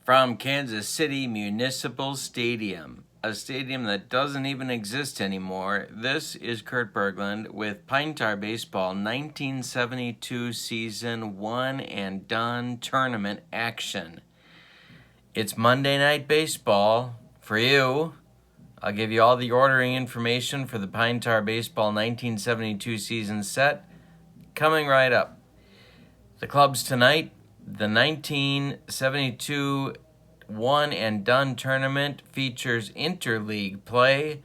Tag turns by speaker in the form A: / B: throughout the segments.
A: from Kansas City Municipal Stadium, a stadium that doesn't even exist anymore. This is Kurt Berglund with Pine Tar Baseball 1972 season one and done tournament action. It's Monday Night Baseball for you. I'll give you all the ordering information for the Pine Tar Baseball 1972 season set coming right up. The clubs tonight, the 1972 one and done tournament features interleague play.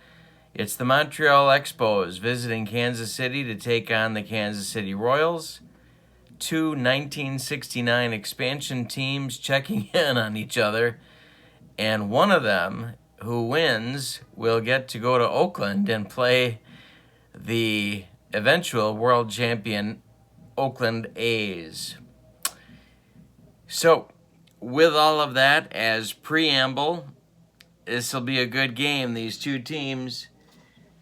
A: It's the Montreal Expos visiting Kansas City to take on the Kansas City Royals. Two 1969 expansion teams checking in on each other, and one of them who wins will get to go to Oakland and play the eventual world champion Oakland A's. So, with all of that as preamble, this will be a good game. These two teams,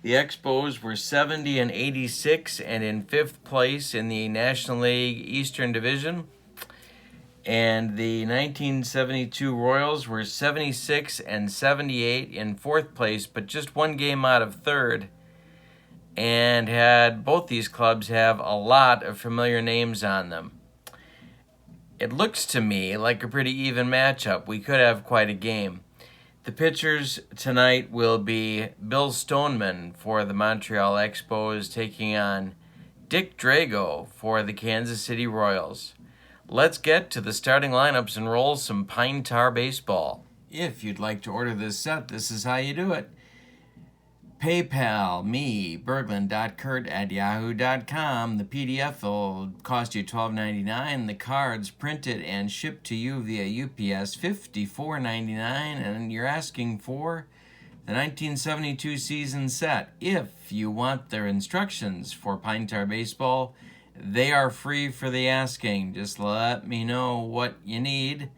A: the Expos were 70 and 86 and in fifth place in the National League Eastern Division. And the 1972 Royals were 76 and 78 in fourth place, but just one game out of third. And had both these clubs have a lot of familiar names on them. It looks to me like a pretty even matchup. We could have quite a game. The pitchers tonight will be Bill Stoneman for the Montreal Expos taking on Dick Drago for the Kansas City Royals. Let's get to the starting lineups and roll some Pine Tar Baseball. If you'd like to order this set, this is how you do it. PayPal, me, berglund.kurt@yahoo.com. The PDF will cost you $12.99. The cards printed and shipped to you via UPS, $54.99. And you're asking for the 1972 season set. If you want their instructions for Pine Tar Baseball, they are free for the asking. Just let me know what you need,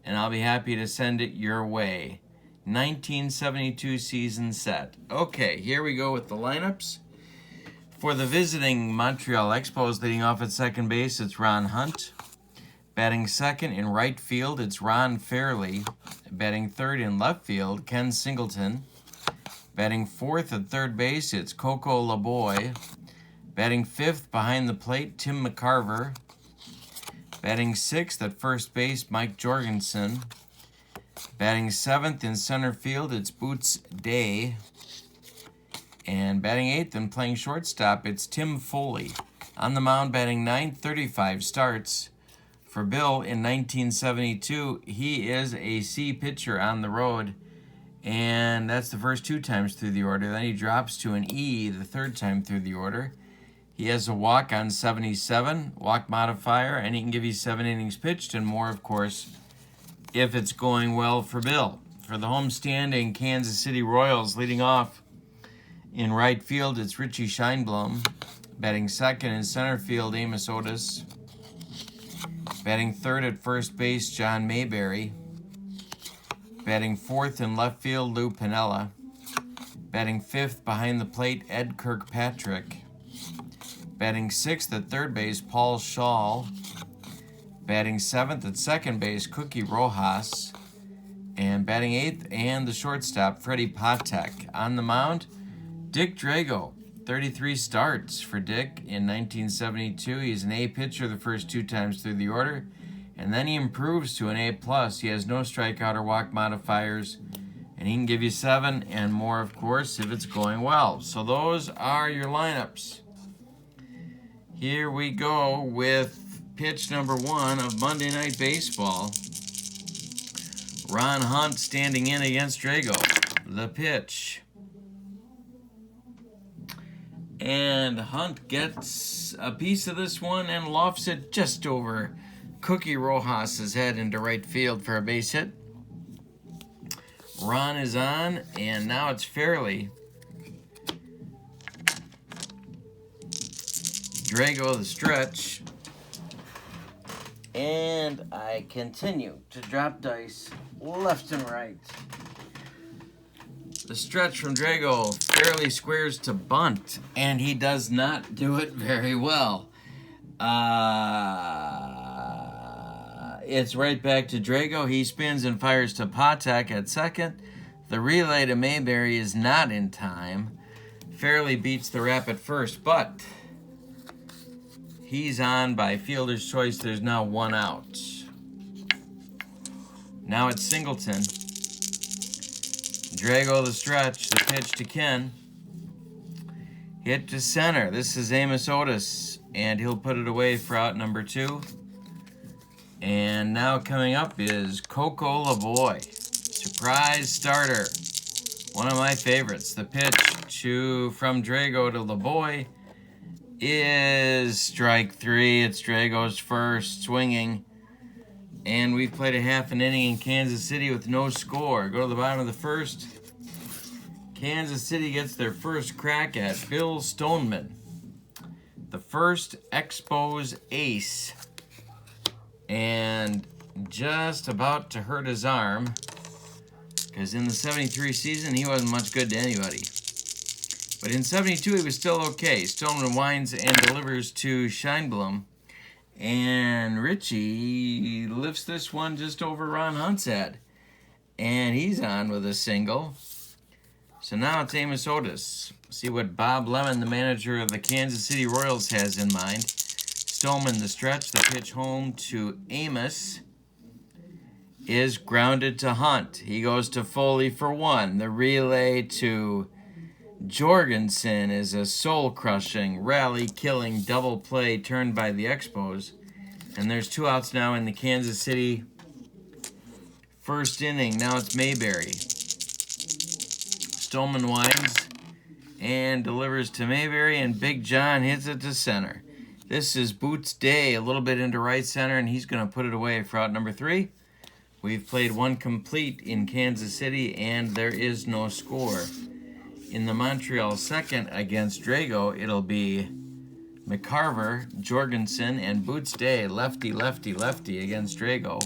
A: and I'll be happy to send it your way. 1972 season set. Okay, here we go with the lineups. For the visiting Montreal Expos, leading off at second base, it's Ron Hunt. Batting second in right field, it's Ron Fairley. Batting third in left field, Ken Singleton. Batting fourth at third base, it's Coco Lavoy. Batting fifth behind the plate, Tim McCarver. Batting sixth at first base, Mike Jorgensen. Batting seventh in center field, it's Boots Day. And batting eighth and playing shortstop, it's Tim Foley. On the mound, batting ninth, 35 starts. For Bill in 1972, he is a C pitcher on the road. And that's the first two times through the order. Then he drops to an E the third time through the order. He has a walk on 77, walk modifier, and he can give you 7 innings pitched and more, of course, if it's going well for Bill. For the homestanding Kansas City Royals, leading off in right field, it's Richie Scheinblum. Batting second in center field, Amos Otis. Batting third at first base, John Mayberry. Batting fourth in left field, Lou Piniella. Batting fifth behind the plate, Ed Kirkpatrick. Batting sixth at third base, Paul Schall. Batting seventh at second base, Cookie Rojas. And batting eighth and the shortstop, Freddie Patek. On the mound, Dick Drago. 33 starts for Dick in 1972. He's an A pitcher the first two times through the order. And then he improves to an A+. He has no strikeout or walk modifiers. And he can give you 7 and more, of course, if it's going well. So those are your lineups. Here we go with pitch number 1 of Monday Night Baseball. Ron Hunt standing in against Drago. The pitch. And Hunt gets a piece of this one and lofts it just over Cookie Rojas' head into right field for a base hit. Ron is on, and now it's Fairley. Drago the stretch. And I continue to drop dice left and right. The stretch from Drago fairly squares to bunt, and he does not do it very well. it's right back to Drago. He spins and fires to Patek at second. The relay to Mayberry is not in time. Fairly beats the wrap at first, but he's on by fielder's choice. There's now one out. Now it's Singleton. Drago the stretch, the pitch to Ken. Hit to center. This is Amos Otis, and he'll put it away for out number 2. And now coming up is Coco Lavoy. Surprise starter. One of my favorites. The pitch from Drago to Lavoy is strike 3. It's Drago's first, swinging. And we've played a half an inning in Kansas City with no score. Go to the bottom of the first. Kansas City gets their first crack at Bill Stoneman, the first Expos ace. And just about to hurt his arm, because in the 73 season, he wasn't much good to anybody. But in 72, he was still okay. Stoneman winds and delivers to Scheinblum. And Richie lifts this one just over Ron Hunt's head. And he's on with a single. So now it's Amos Otis. See what Bob Lemon, the manager of the Kansas City Royals, has in mind. Stoneman the stretch, the pitch home to Amos is grounded to Hunt. He goes to Foley for 1. The relay to Jorgensen is a soul-crushing, rally-killing double play turned by the Expos. And there's 2 outs now in the Kansas City first inning. Now it's Mayberry. Stoneman winds and delivers to Mayberry, and Big John hits it to center. This is Boots Day, a little bit into right center, and he's going to put it away for out number 3. We've played 1 complete in Kansas City, and there is no score. In the Montreal second against Drago, it'll be McCarver, Jorgensen, and Boots Day, lefty, lefty, lefty against Drago.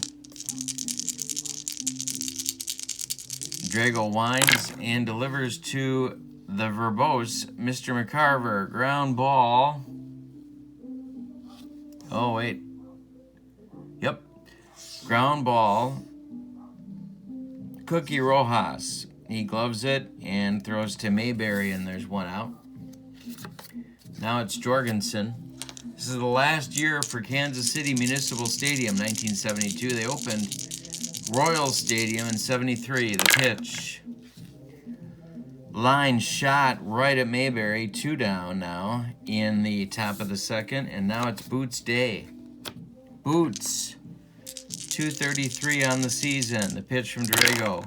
A: Drago winds and delivers to the verbose Mr. McCarver. Ground ball. Oh, wait. Yep. Ground ball. Cookie Rojas. He gloves it and throws to Mayberry, and there's 1 out. Now it's Jorgensen. This is the last year for Kansas City Municipal Stadium, 1972. They opened Royal Stadium in 73. The pitch. Line shot right at Mayberry. 2 down now in the top of the second. And now it's Boots Day. Boots. 233 on the season. The pitch from Drago.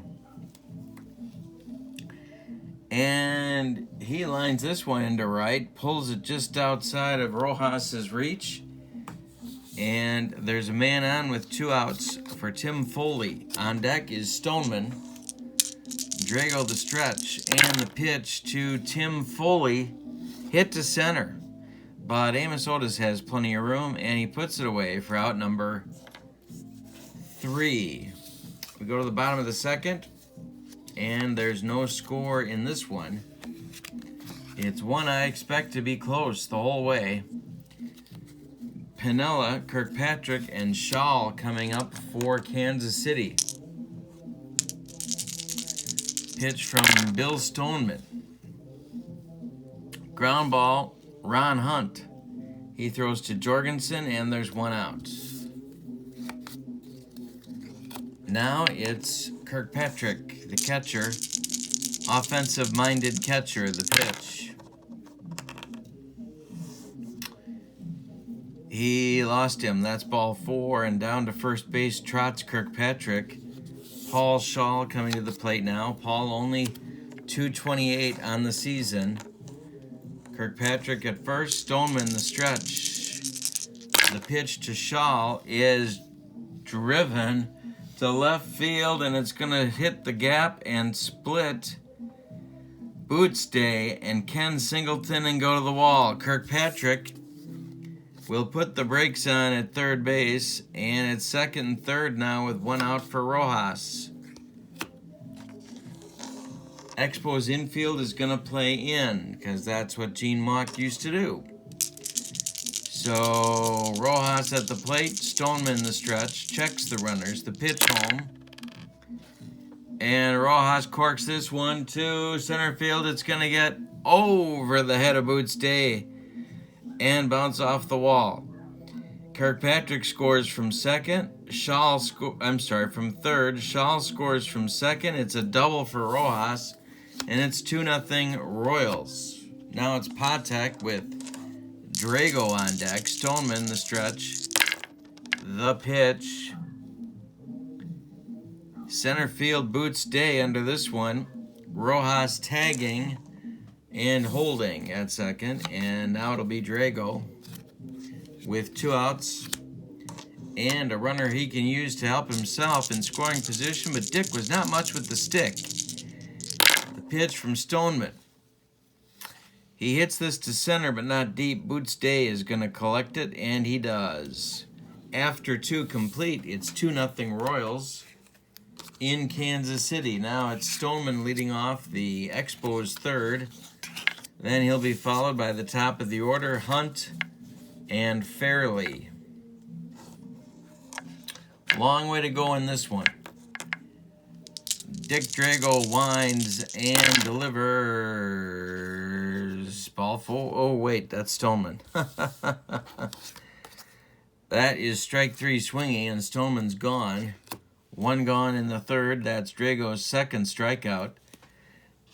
A: And he lines this one into right. Pulls it just outside of Rojas's reach. And there's a man on with 2 outs for Tim Foley. On deck is Stoneman. Drago the stretch and the pitch to Tim Foley. Hit to center. But Amos Otis has plenty of room, and he puts it away for out number 3. We go to the bottom of the second, and there's no score in this one. It's one I expect to be close the whole way. Piniella, Kirkpatrick, and Shaw coming up for Kansas City. Pitch from Bill Stoneman. Ground ball, Ron Hunt. He throws to Jorgensen, and there's 1 out. Now it's Kirkpatrick, the catcher. Offensive-minded catcher, the pitch. He lost him. That's ball 4, and down to first base trots Kirkpatrick. Paul Shaw coming to the plate now. Paul only 228 on the season. Kirkpatrick at first. Stoneman the stretch. The pitch to Shaw is driven to left field, and it's going to hit the gap and split Boots Day and Ken Singleton and go to the wall. Kirkpatrick will put the brakes on at third base, and it's second and third now with 1 out for Rojas. Expos infield is going to play in, because that's what Gene Mauch used to do. So Rojas at the plate, Stoneman the stretch, checks the runners, the pitch home. And Rojas corks this one to center field. It's going to get over the head of Boots Day and bounce off the wall. Kirkpatrick scores from second. From third. Shaw scores from second. It's a double for Rojas, and it's 2-0 Royals. Now it's Patek with Drago on deck. Stoneman the stretch. The pitch. Center field Boots Day under this one. Rojas tagging and holding at second, and now it'll be Drago with 2 outs and a runner he can use to help himself in scoring position, but Dick was not much with the stick. The pitch from Stoneman. He hits this to center, but not deep. Boots Day is going to collect it, and he does. After 2 complete, it's 2-0 Royals in Kansas City. Now it's Stoneman leading off the Expos third. Then he'll be followed by the top of the order, Hunt and Fairley. Long way to go in this one. Dick Drago winds and delivers. Ball 4. Oh, wait, that's Stoneman. That is strike 3 swinging, and Stoneman's gone. 1 gone in the third. That's Drago's second strikeout.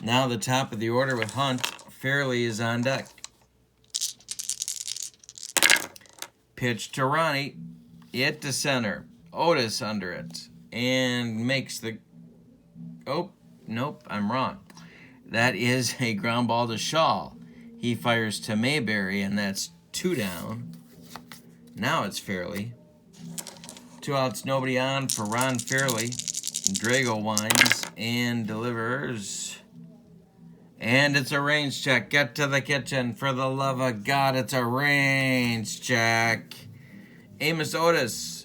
A: Now the top of the order with Hunt. Fairley is on deck. Pitch to Ronnie. It to center. Otis under it. And makes the... Oh, nope, I'm wrong. That is a ground ball to Shaw. He fires to Mayberry, and that's 2 down. Now it's Fairley. 2 outs, nobody on for Ron Fairley. Drago winds and delivers. And it's a range check. Get to the kitchen. For the love of God, it's a range check. Amos Otis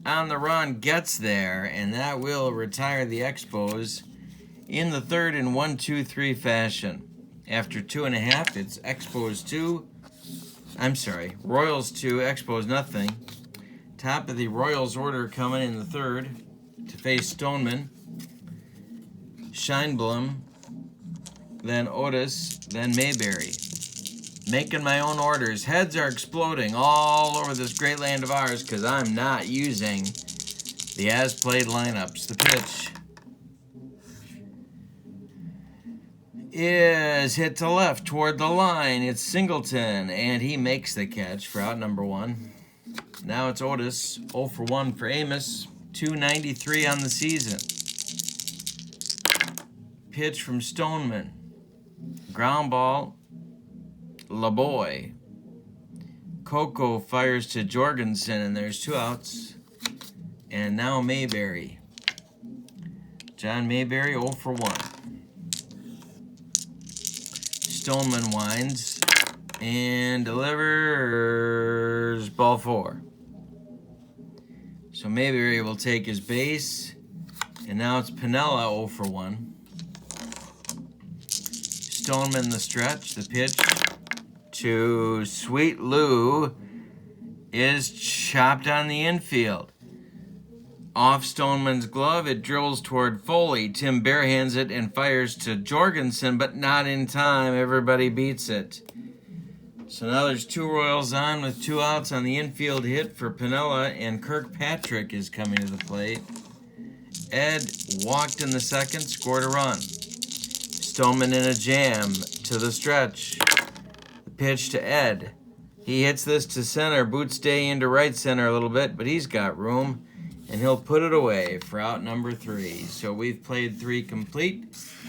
A: on the run gets there, and that will retire the Expos in the third in 1-2-3 fashion. After 2.5, it's Royals 2, Expos nothing. Top of the Royals order coming in the third to face Stoneman. Scheinblum, then Otis, then Mayberry. Making my own orders. Heads are exploding all over this great land of ours because I'm not using the as-played lineups. The pitch is hit to left toward the line. It's Singleton, and he makes the catch for out number 1. Now it's Otis, 0 for 1 for Amos, 293 on the season. Pitch from Stoneman. Ground ball, Lavoy. Coco fires to Jorgensen, and there's 2 outs. And now Mayberry. John Mayberry, 0 for 1. Stoneman winds and delivers ball 4. So Mayberry will take his base, and now it's Piniella 0 for 1. Stoneman the stretch, the pitch to Sweet Lou is chopped on the infield. Off Stoneman's glove, it drills toward Foley. Tim barehands it and fires to Jorgensen, but not in time. Everybody beats it. So now there's 2 Royals on with 2 outs on the infield hit for Piniella, and Kirkpatrick is coming to the plate. Ed walked in the second, scored a run. Stoneman in a jam to the stretch. The pitch to Ed. He hits this to center. Boots Day into right center a little bit, but he's got room, and he'll put it away for out number 3. So we've played 3 complete.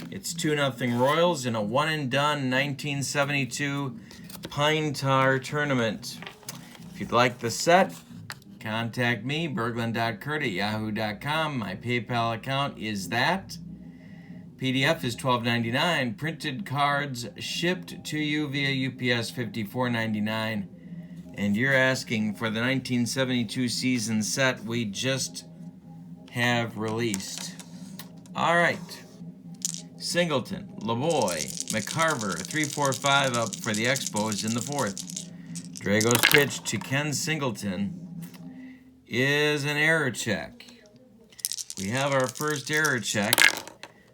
A: It's 2-0 Royals in a one-and-done 1972 Pine Tar tournament. If you'd like the set, contact me, berglund.kurt@yahoo.com. My PayPal account is that. PDF is $12.99. Printed cards shipped to you via UPS $54.99. And you're asking for the 1972 season set we just have released. All right. Singleton, Lavoy, McCarver, 3-4-5 up for the Expos in the 4th. Drago's pitch to Ken Singleton is an error check. We have our first error check.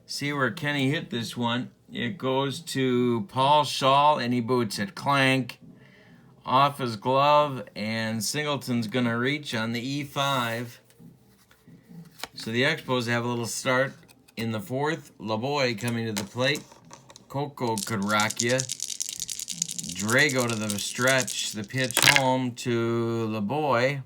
A: See where Kenny hit this one. It goes to Paul Shaw, and he boots it. Clank. Off his glove, and Singleton's going to reach on the E5. So the Expos have a little start in the fourth. Lavoy coming to the plate. Coco could rock you. Drago to the stretch. The pitch home to Lavoy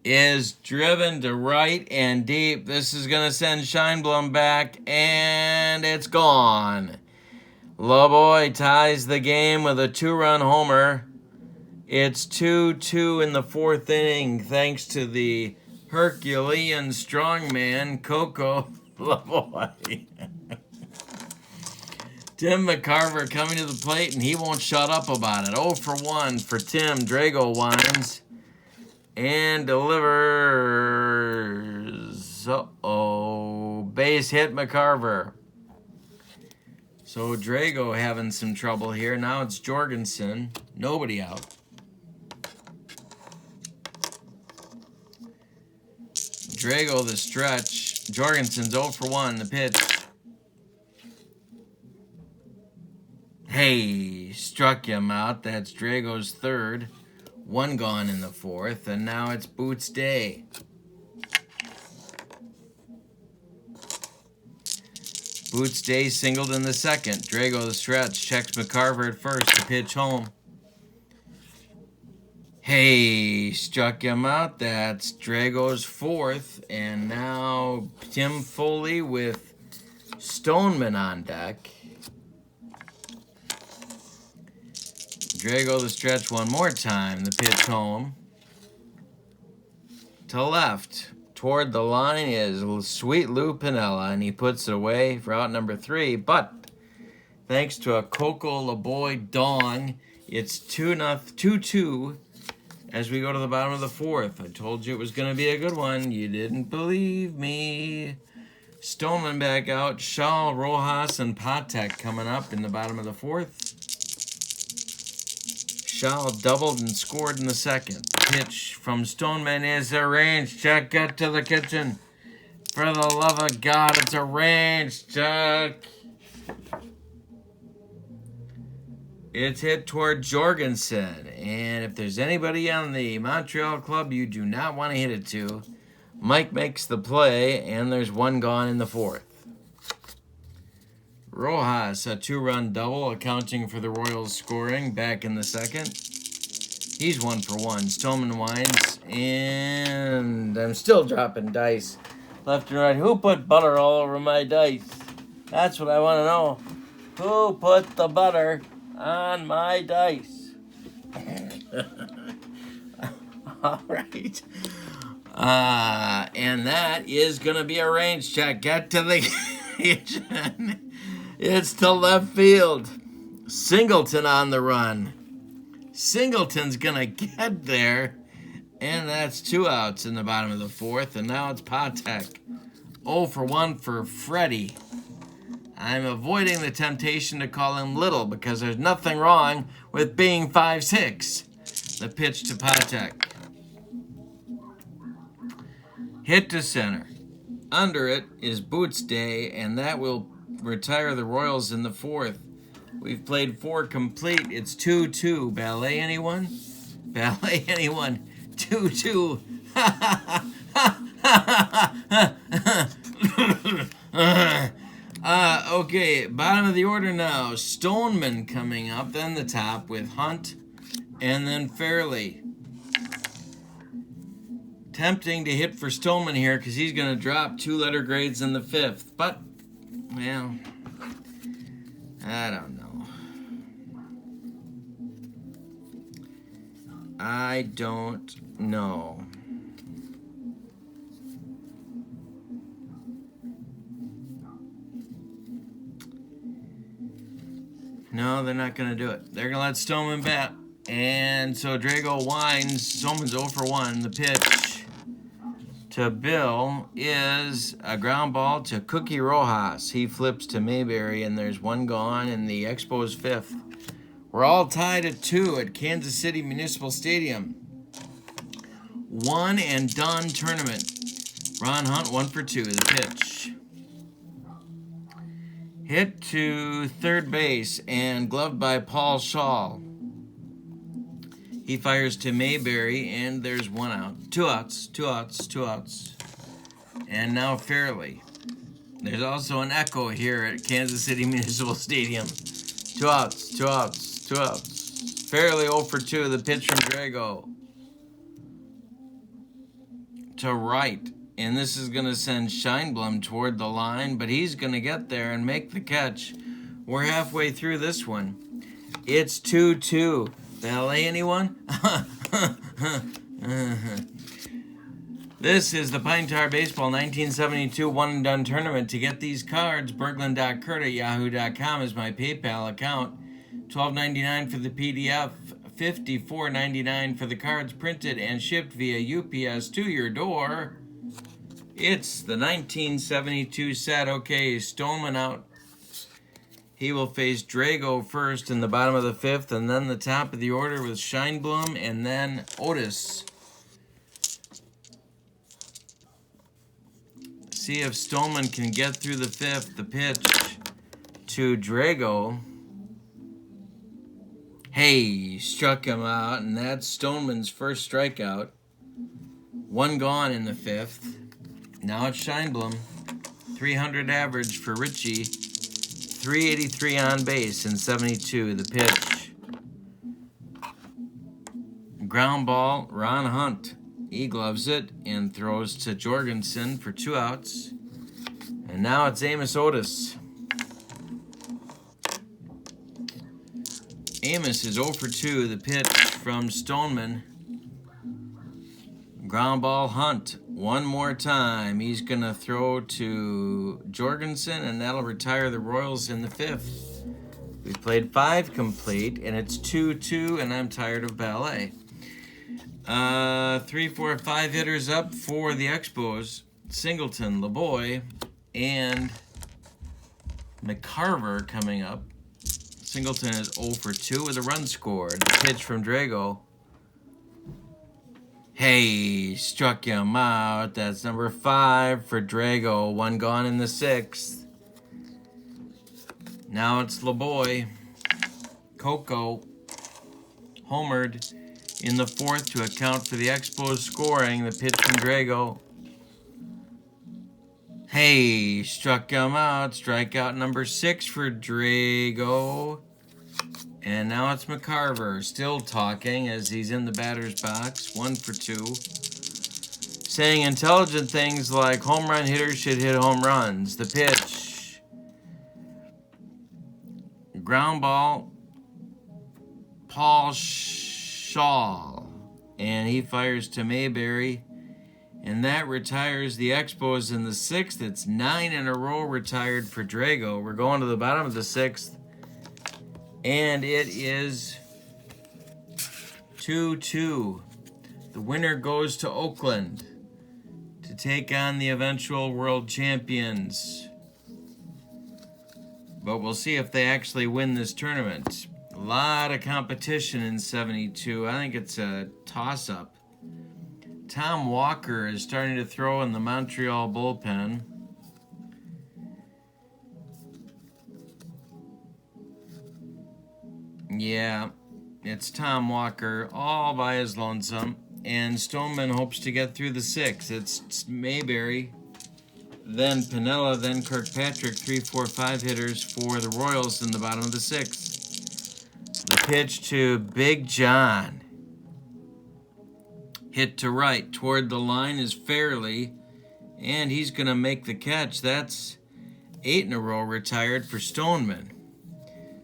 A: is driven to right and deep. This is going to send Scheinblum back, and it's gone. Lavoy ties the game with a 2-run homer. It's 2-2 in the fourth inning, thanks to the Herculean strongman, Coco Lavoy. Tim McCarver coming to the plate, and he won't shut up about it. 0 for 1 for Tim. Drago winds and delivers. Base hit McCarver. So Drago having some trouble here. Now it's Jorgensen. Nobody out. Drago the stretch. Jorgensen's 0 for 1. The pitch. Hey, struck him out. That's Drago's third. 1 gone in the fourth. And now it's Boots Day. Boots Day singled in the second. Drago the stretch. Checks McCarver at first. The pitch home. Hey, struck him out. That's Drago's fourth. And now Tim Foley with Stoneman on deck. Drago the stretch one more time. The pitch home. To left. Toward the line is Sweet Lou Piniella, and he puts it away for out number 3. But thanks to a Coco Lavoy dong, it's 2-2 as we go to the bottom of the fourth. I told you it was going to be a good one. You didn't believe me. Stoneman back out. Shaw, Rojas, and Patek coming up in the bottom of the fourth. Shaw doubled and scored in the second. Pitch from Stoneman is a range check. Get to the kitchen. For the love of God, it's a range check. It's hit toward Jorgensen. And if there's anybody on the Montreal club you do not want to hit it to, Mike makes the play, and there's 1 gone in the fourth. Rojas, a 2-run double, accounting for the Royals scoring back in the second. He's 1 for 1. Stoneman winds, and I'm still dropping dice left and right. Who put butter all over my dice? That's what I want to know. Who put the butter on my dice? All right. And that is going to be a range check. Get to the kitchen. It's to left field. Singleton on the run. Singleton's going to get there. And that's 2 outs in the bottom of the fourth. And now it's Patek. 0 for 1 for Freddie. I'm avoiding the temptation to call him Little because there's nothing wrong with being 5'6". The pitch to Patek. Hit to center. Under it is Boots Day, and that will retire the Royals in the fourth. We've played 4 complete. It's 2-2. Ballet anyone? Ballet anyone? 2-2. Okay, bottom of the order now. Stoneman coming up, then the top with Hunt, and then Fairley. Tempting to hit for Stoneman here because he's going to drop 2 letter grades in the fifth. But, well, I don't know. I don't know. No, they're not going to do it. They're going to let Stoneman bat. And so Drago winds. Stoneman's 0 for 1. The pitch to Bill is a ground ball to Cookie Rojas. He flips to Mayberry, and there's 1 gone in the Expos fifth. We're all tied at 2 at Kansas City Municipal Stadium. One and done tournament. Ron Hunt 1 for 2. The pitch. Hit to third base and gloved by Paul Shaw. He fires to Mayberry, and there's 1 out. 2 outs, 2 outs, 2 outs. And now Fairley. There's also an echo here at Kansas City Municipal Stadium. 2 outs, 2 outs, 2 outs. Fairley 0 for 2. The pitch from Drago. To right. And this is going to send Scheinblum toward the line, but he's going to get there and make the catch. We're halfway through this one. It's 2-2. Ballet, anyone? This is the Pine Tar Baseball 1972 one-and-done tournament. To get these cards, berglund.kurt@yahoo.com is my PayPal account. $12.99 for the PDF, $54.99 for the cards printed and shipped via UPS to your door. It's the 1972 set. Okay, Stoneman out. He will face Drago first in the bottom of the 5th, and then the top of the order with Scheinblum, and then Otis. See if Stoneman can get through the 5th. The pitch to Drago. Hey, struck him out, and that's Stoneman's first strikeout. 1 gone in the 5th. Now it's Scheinblum. 300 average for Richie. 383 on base in 72. The pitch. Ground ball, Ron Hunt. He gloves it and throws to Jorgensen for 2 outs. And now it's Amos Otis. Amos is 0 for 2. The pitch from Stoneman. Ground ball, Hunt. 1 more time. He's going to throw to Jorgensen, and that'll retire the Royals in the 5th. We played 5 complete, and it's 2-2, and I'm tired of ballet. 3, 4, 5 hitters up for the Expos. Singleton, Lavoy, and McCarver coming up. Singleton is 0 for 2 with a run scored. The pitch from Drago. Hey, struck him out. That's number 5 for Drago. 1 gone in the 6th. Now it's Lavoy. Coco homered in the 4th to account for the Expos scoring. The pitch from Drago. Hey, struck him out. Strikeout number 6 for Drago. And now it's McCarver, still talking as he's in the batter's box. 1 for 2. Saying intelligent things like home run hitters should hit home runs. The pitch. Ground ball. Paul Shaw. And he fires to Mayberry. And that retires the Expos in the 6th. It's 9 in a row retired for Drago. We're going to the bottom of the 6th. And it is 2-2. The winner goes to Oakland to take on the eventual world champions. But we'll see if they actually win this tournament. A lot of competition in 72. I think it's a toss-up. Tom Walker is starting to throw in the Montreal bullpen. Yeah, it's Tom Walker all by his lonesome. And Stoneman hopes to get through the 6th. It's Mayberry, then Piniella, then Kirkpatrick, 3, 4, 5 hitters for the Royals in the bottom of the 6th. The pitch to Big John. Hit to right. Toward the line is Fairley, and he's going to make the catch. That's 8 in a row retired for Stoneman.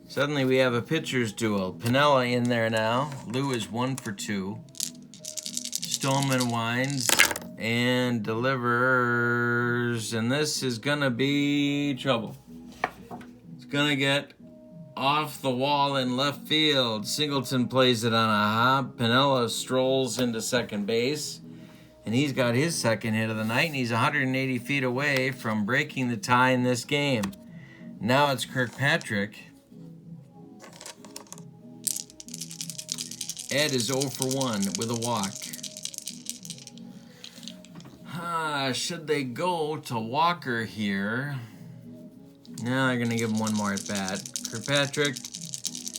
A: Suddenly we have a pitcher's duel. Piniella in there now. Lou is 1 for 2. Stoneman winds and delivers, and this is going to be trouble. It's going to get off the wall in left field. Singleton plays it on a hop. Piniella strolls into second base, and he's got his second hit of the night, and he's 180 feet away from breaking the tie in this game. Now it's Kirkpatrick. Ed is 0 for 1 with a walk. Should they go to Walker here? No, they're going to give him one more at bat. Kirkpatrick,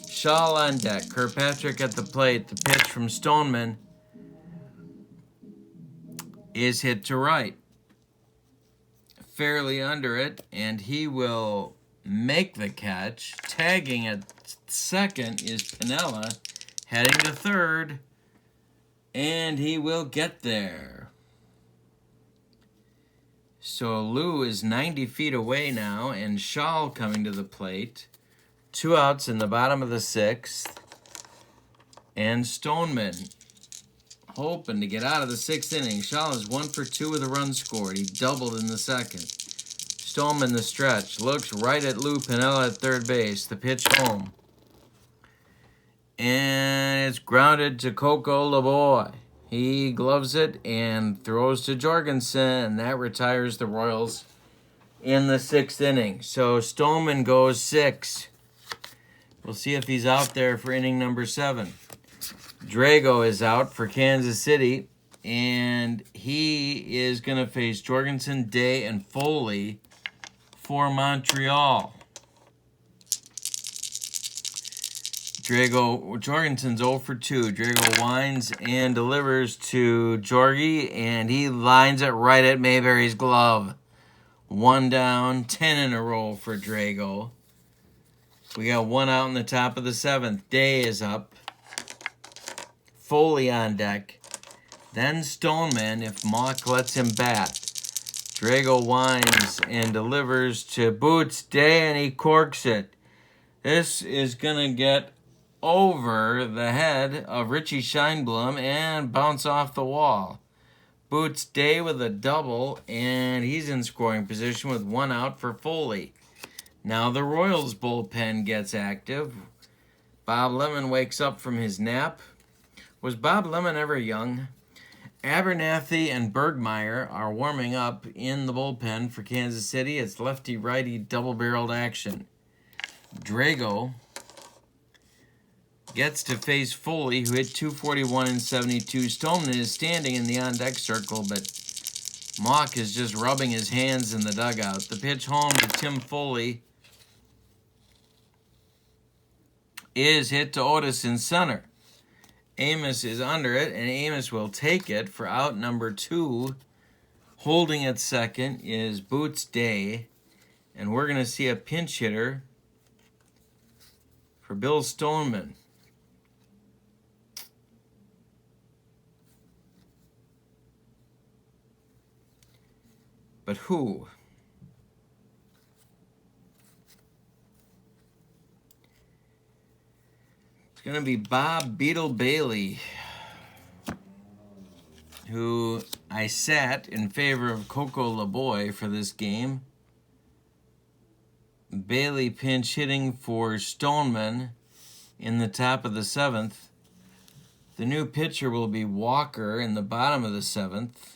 A: Shaw on deck. Kirkpatrick at the plate. The pitch from Stoneman is hit to right. Fairly under it, and he will make the catch. Tagging at second is Piniella, heading to third, and he will get there. So Lou is 90 feet away now, and Shaw coming to the plate. 2 outs in the bottom of the 6th, and Stoneman hoping to get out of the 6th inning. Shaw is 1 for 2 with a run scored. He doubled in the 2nd. Stoneman the stretch. Looks right at Lou Piniella at third base. The pitch home. And it's grounded to Coco Lavoy. He gloves it and throws to Jorgensen, and that retires the Royals in the 6th inning. So Stoneman goes 6. We'll see if he's out there for inning number 7. Drago is out for Kansas City, and he is going to face Jorgensen, Day, and Foley for Montreal. Jorgensen's 0 for 2. Drago winds and delivers to Jorgie, and he lines it right at Mayberry's glove. 1 down, 10 in a row for Drago. We got 1 out in the top of the 7th. Day is up. Foley on deck. Then Stoneman if Mock lets him bat. Drago winds and delivers to Boots. Day, and he corks it. This is going to get over the head of Richie Scheinblum and bounce off the wall. Boots Day with a double, and he's in scoring position with 1 out for Foley. Now the Royals bullpen gets active. Bob Lemon wakes up from his nap. Was Bob Lemon ever young? Abernathy and Bergmeyer are warming up in the bullpen for Kansas City. It's lefty-righty double-barreled action. Drago gets to face Foley, who hit 241 and 72. Stoneman is standing in the on-deck circle, but Mock is just rubbing his hands in the dugout. The pitch home to Tim Foley is hit to Otis in center. Amos is under it, and Amos will take it for out number 2. Holding at second is Boots Day, and we're going to see a pinch hitter for Bill Stoneman. But who? It's going to be Bob Beetle Bailey, who I sat in favor of Coco Lavoy for this game. Bailey pinch hitting for Stoneman in the top of the 7th. The new pitcher will be Walker in the bottom of the 7th.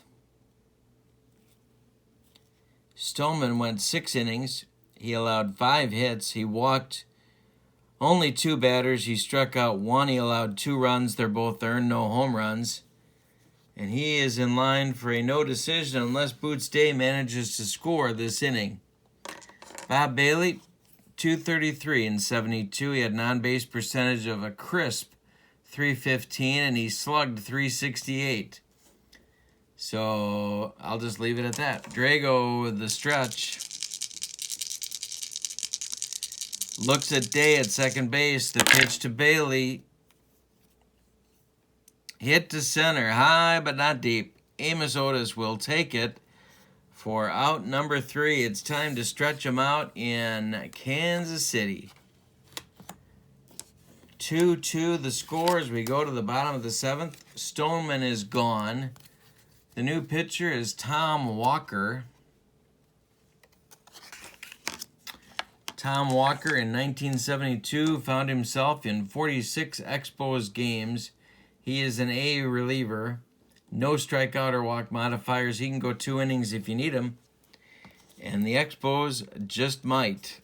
A: Stoneman went 6 innings. He allowed 5 hits. He walked only 2 batters. He struck out 1. He allowed 2 runs. They're both earned, no home runs. And he is in line for a no decision unless Boots Day manages to score this inning. Bob Bailey, 233 and 72. He had an on-base percentage of a crisp .315, and he slugged .368. So I'll just leave it at that. Drago with the stretch. Looks at Day at second base. The pitch to Bailey. Hit to center. High but not deep. Amos Otis will take it for out number 3. It's time to stretch him out in Kansas City. 2-2 the score as we go to the bottom of the 7th. Stoneman is gone. The new pitcher is Tom Walker. Tom Walker in 1972 found himself in 46 Expos games. He is an A reliever. No strikeout or walk modifiers. He can go 2 innings if you need him. And the Expos just might.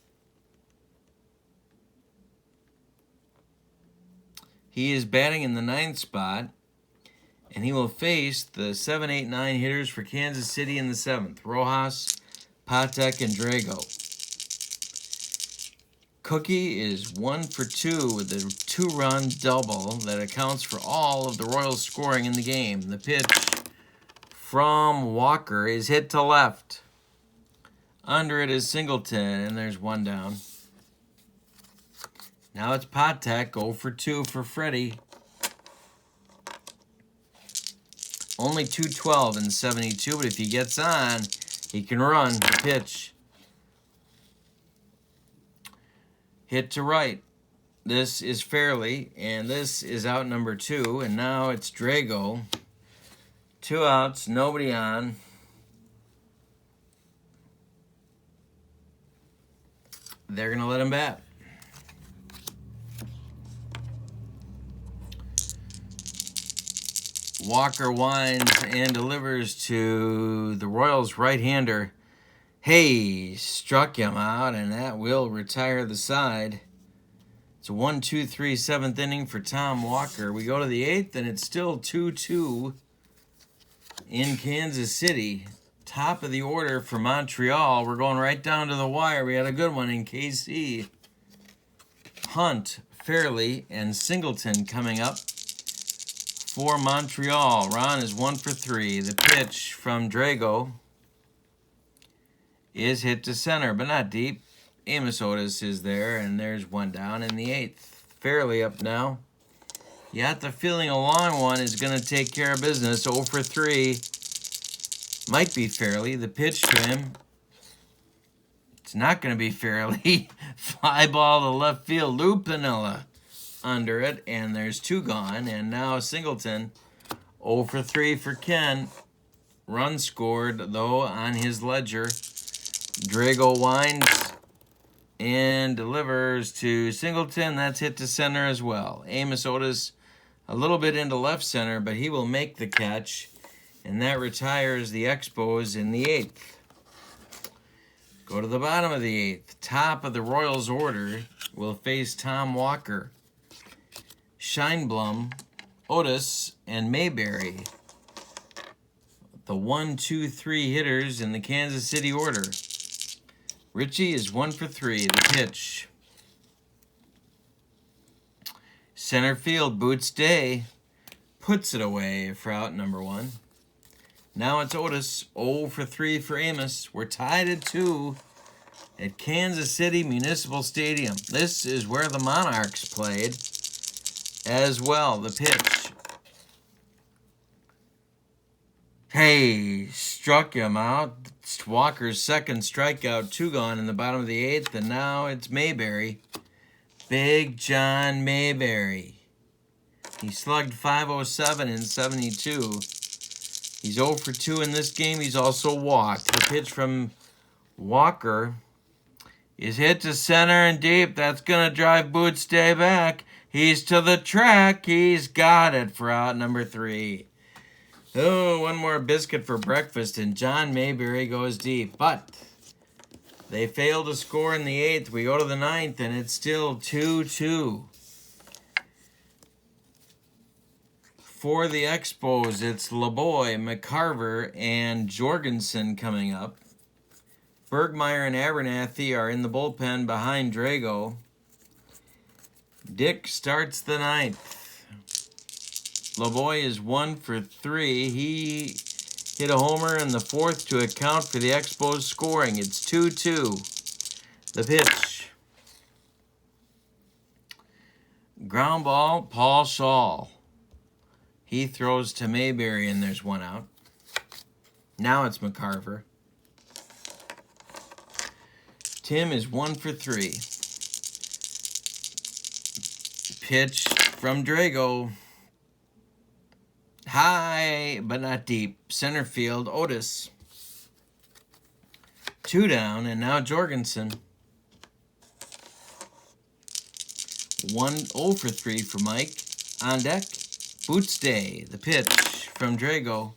A: He is batting in the 9th spot, and he will face the 7, 8, 9 hitters for Kansas City in the 7th. Rojas, Patek, and Drago. Cookie is 1 for 2 with a 2-run double that accounts for all of the Royals scoring in the game. The pitch from Walker is hit to left. Under it is Singleton, and there's 1 down. Now it's Patek, 0 for 2 for Freddie. Only 212 in 72, but if he gets on, he can run. The pitch. Hit to right. This is Fairley, and this is out number 2, and now it's Drago. 2 outs, nobody on. They're going to let him bat. Walker winds and delivers to the Royals' right-hander. Hayes struck him out, and that will retire the side. It's a 1-2-3 7th inning for Tom Walker. We go to the 8th, and it's still 2-2 in Kansas City. Top of the order for Montreal. We're going right down to the wire. We had a good one in KC. Hunt, Fairley, and Singleton coming up for Montreal. Ron is 1 for 3. The pitch from Drago is hit to center, but not deep. Amos Otis is there, and there's 1 down in the 8th. Fairley up now. You got the feeling a long one is going to take care of business. 0 for 3. Might be Fairley. The pitch to him. It's not going to be Fairley. Fly ball to left field. Lou Piniella under it, and there's 2 gone. And now Singleton, 0 for 3 for Ken. Run scored, though, on his ledger. Drago winds and delivers to Singleton. That's hit to center as well. Amos Otis a little bit into left center, but he will make the catch, and that retires the Expos in the 8th. Go to the bottom of the 8th. Top of the Royals order will face Tom Walker, Scheinblum, Otis, and Mayberry. The 1, 2, 3 hitters in the Kansas City order. Richie is 1 for 3. The pitch. Center field, Boots Day puts it away for out number 1. Now it's Otis, 0 for 3 for Amos. We're tied at 2 at Kansas City Municipal Stadium. This is where the Monarchs played as well. The pitch. Hey, struck him out. It's Walker's 2nd strikeout, 2 gone in the bottom of the 8th, and now it's Mayberry. Big John Mayberry. He slugged .507 in 72. He's 0 for 2 in this game. He's also walked. The pitch from Walker is hit to center and deep. That's going to drive Boots Day back. He's to the track. He's got it for out number 3. Oh, 1 more biscuit for breakfast, and John Mayberry goes deep. But they fail to score in the 8th. We go to the 9th, and it's still 2-2. For the Expos, it's Lavoy, McCarver, and Jorgensen coming up. Bergmeyer and Abernathy are in the bullpen behind Drago. Dick starts the 9th. Lavoy is 1 for 3. He hit a homer in the 4th to account for the Expos scoring. It's 2-2. The pitch. Ground ball, Paul Shaw. He throws to Mayberry, and there's 1 out. Now it's McCarver. Tim is 1 for 3. Pitch from Drago. High, but not deep. Center field, Otis. 2 down, and now Jorgensen. 0 for 3 for Mike. On deck, Boots Day. The pitch from Drago.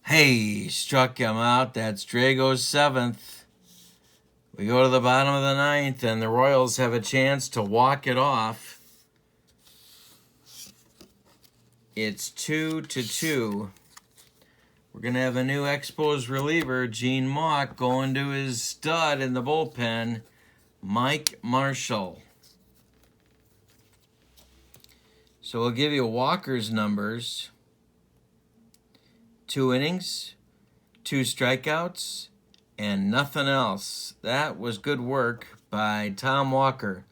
A: Hey, struck him out. That's Drago's 7th. We go to the bottom of the 9th, and the Royals have a chance to walk it off. It's 2-2. We're going to have a new Expos reliever, Gene Mauch, going to his stud in the bullpen, Mike Marshall. So we'll give you Walker's numbers. 2 innings, 2 strikeouts, and nothing else. That was good work by Tom Walker.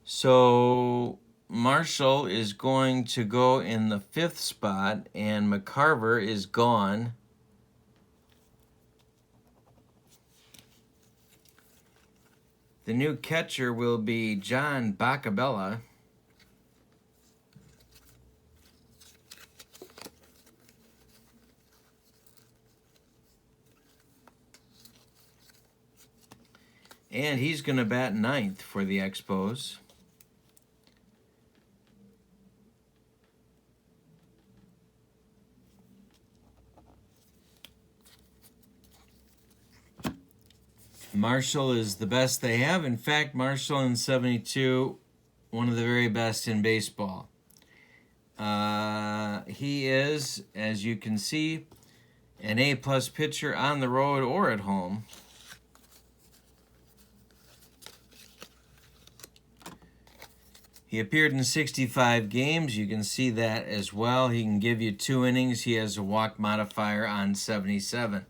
A: So Marshall is going to go in the 5th spot, and McCarver is gone. The new catcher will be John Bacabella. And he's going to bat 9th for the Expos. Marshall is the best they have. In fact, Marshall in 72, one of the very best in baseball. He is, as you can see, an A-plus pitcher on the road or at home. He appeared in 65 games. You can see that as well. He can give you 2 innings. He has a walk modifier on 77.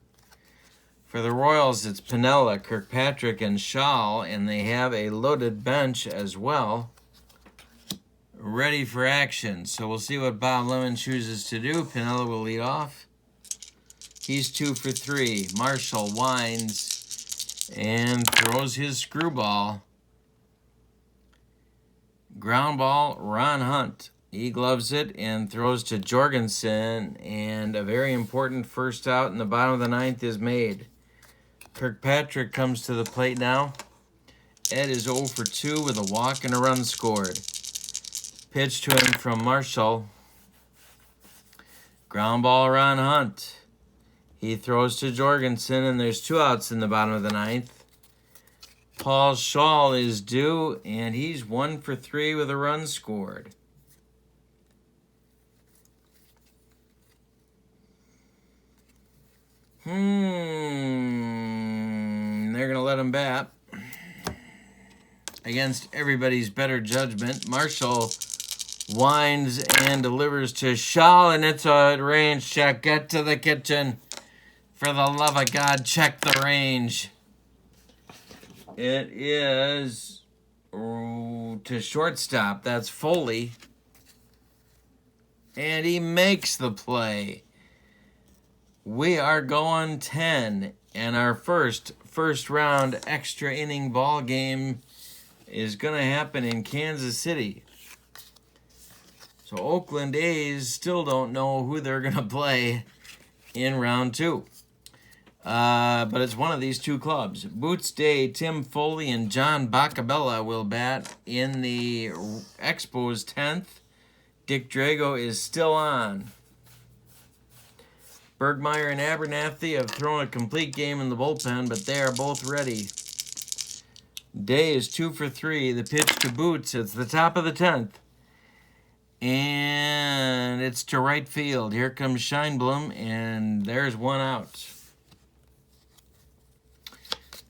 A: For the Royals, it's Piniella, Kirkpatrick, and Shaw, and they have a loaded bench as well, ready for action. So we'll see what Bob Lemon chooses to do. Piniella will lead off. He's 2 for 3. Marshall winds and throws his screwball. Ground ball, Ron Hunt. He gloves it and throws to Jorgensen, and a very important first out in the bottom of the 9th is made. Kirkpatrick comes to the plate now. Ed is 0 for 2 with a walk and a run scored. Pitch to him from Marshall. Ground ball, Ron Hunt. He throws to Jorgensen, and there's 2 outs in the bottom of the 9th. Paul Shaw is due, and he's 1 for 3 with a run scored. They're going to let him bat. Against everybody's better judgment, Marshall winds and delivers to Shaw, and it's a range check. Get to the kitchen. For the love of God, check the range. It is to shortstop. That's Foley. And he makes the play. We are going 10. And our first round extra inning ball game is going to happen in Kansas City. So Oakland A's still don't know who they're going to play in round 2. But it's one of these 2 clubs. Boots Day, Tim Foley, and John Bacabella will bat in the Expos 10th. Dick Drago is still on. Bergmeyer and Abernathy have thrown a complete game in the bullpen, but they are both ready. Day is 2 for 3. The pitch to Boots. It's the top of the 10th. And it's to right field. Here comes Scheinblum, and there's 1 out.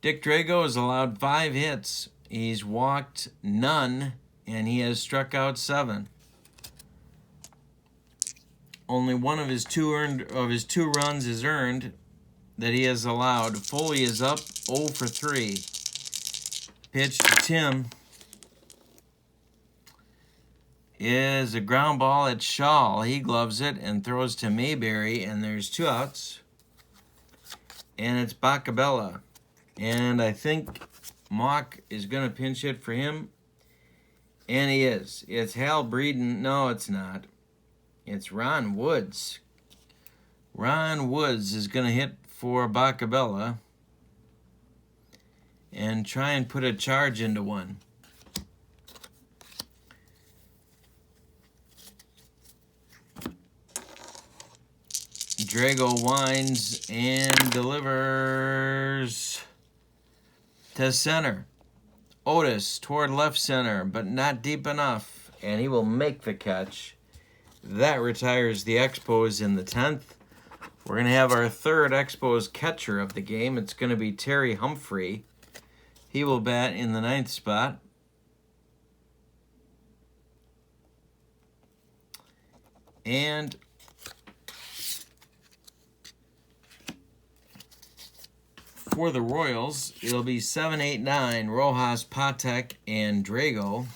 A: Dick Drago has allowed 5 hits. He's walked none, and he has struck out 7. Only one of his 2 runs is earned that he has allowed. Foley is up 0 for 3. Pitch to Tim is a ground ball at Shaw. He gloves it and throws to Mayberry, and there's 2 outs. And it's Bacabella. And I think Mauch is going to pinch hit for him. And he is. It's Hal Breeden. No, it's not. It's Ron Woods. Ron Woods is going to hit for Bacabella and try and put a charge into one. Drago winds and delivers to center. Otis toward left center, but not deep enough, and he will make the catch. That retires the Expos in the 10th. We're going to have our third Expos catcher of the game. It's going to be Terry Humphrey. He will bat in the 9th spot. And for the Royals, it'll be 7, 8, 9, Rojas, Patek, and Drago.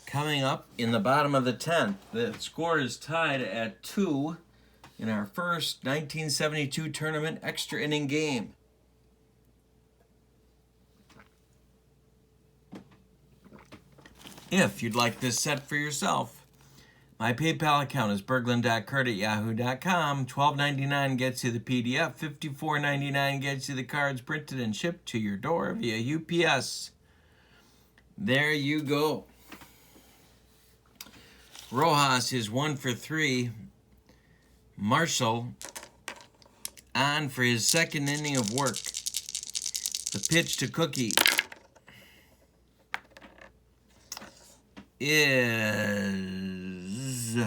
A: Coming up in the bottom of the 10th, the score is tied at 2 in our first 1972 tournament extra inning game. If you'd like this set for yourself, my PayPal account is berglund.kurt@yahoo.com. $12.99 gets you the PDF. $54.99 gets you the cards printed and shipped to your door via UPS. There you go. Rojas is 1 for 3. Marshall on for his second inning of work. The pitch to Cookie is